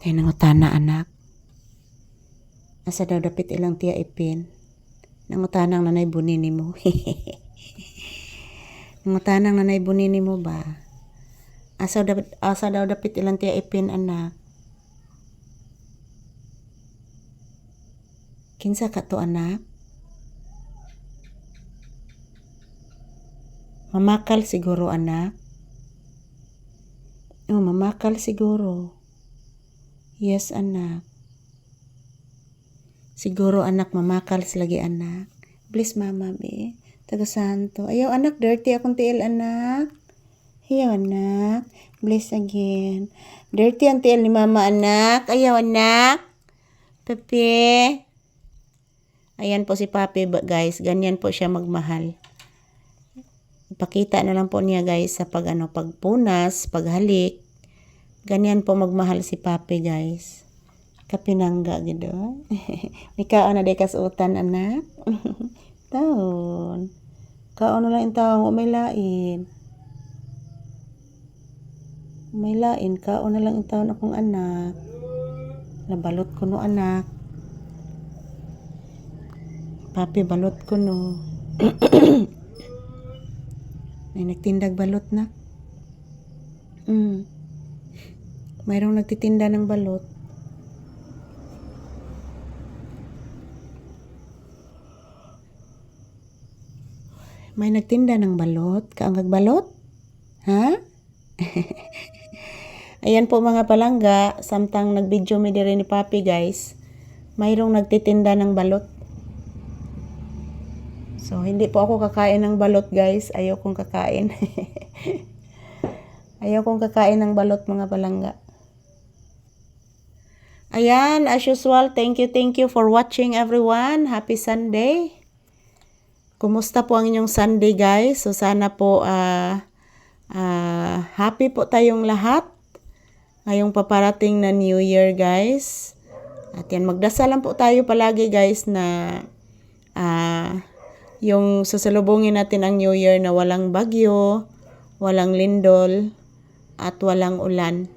Ay, nangutana anak. Asa daw dapit ilang tiya ipin. Nangutanang nanay bunini mo. Nangutanang nanay bunini mo ba? Asa daw dapit ilang tiya ipin anak. Kinsa ka to anak? Mamakal siguro anak. Oh, mamakal siguro. Yes anak. Siguro anak mamakal lagi anak. Please mama be. Taga santo. Ayaw anak, dirty akong tiil anak. Ayaw anak. Bless again. Dirty ang tiil ni mama anak. Ayaw anak. Pepe. Ayan po si Papi guys. Ganyan po siya magmahal. Ipakita na lang po niya guys sa pagpunas, paghalik. Ganyan po magmahal si Papi guys. Kapinangga gido. Ikaw na day kasuotan anak. Taon. Kaon na lang taon o may lain. May lain kaon na lang taon akong anak. Nabalot ko no anak. Papi balot ko no. May nagtindag balot na. Mayroong nagtitinda ng balot. May nagtinda ng balot. Kaang balot? Ha? Ayan po mga palangga. Samtang nag-video mi diri ni Papi guys. Mayroong nagtitinda ng balot. So, hindi po ako kakain ng balot guys. Ayaw kong kakain. Ayaw kong kakain ng balot mga palangga. Ayan, as usual, thank you for watching everyone. Happy Sunday. Kumusta po ang inyong Sunday guys? So sana po happy po tayong lahat. Ngayong paparating na New Year guys. At yan, magdasal lang po tayo palagi guys na yung sasalubungin natin ang New Year na walang bagyo, walang lindol, at walang ulan.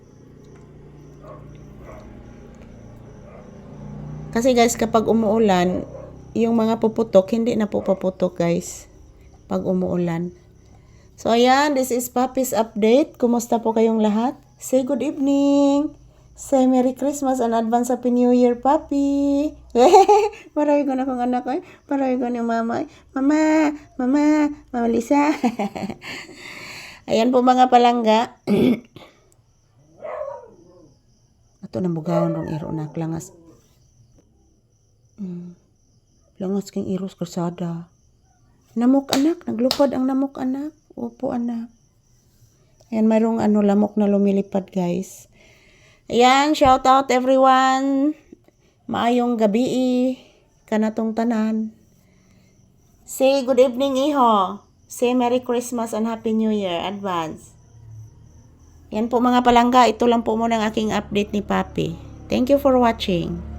Kasi guys, kapag umuulan, yung mga puputok, hindi na po paputok guys. Pag umuulan. So ayan, this is Papi's update. Kumusta po kayong lahat? Say good evening. Say Merry Christmas and advance Happy New Year, Papi. Parawi ko na kong anak ko. Parawi ko ni mama. Mama Lisa. Ayan po mga palangga. Ato nang bugawon rong iro na langas. Langas king iros kasada. Namok anak, naglupad ang namok anak. Opo anak. Ayan, mayroong lamok na lumilipad guys. Ayan, shout out everyone. Maayong gabi kanatong tanan. Say good evening iho. Say Merry Christmas and Happy New Year advance. Yan po mga palangga, ito lang po muna ang aking update ni Papi. Thank you for watching.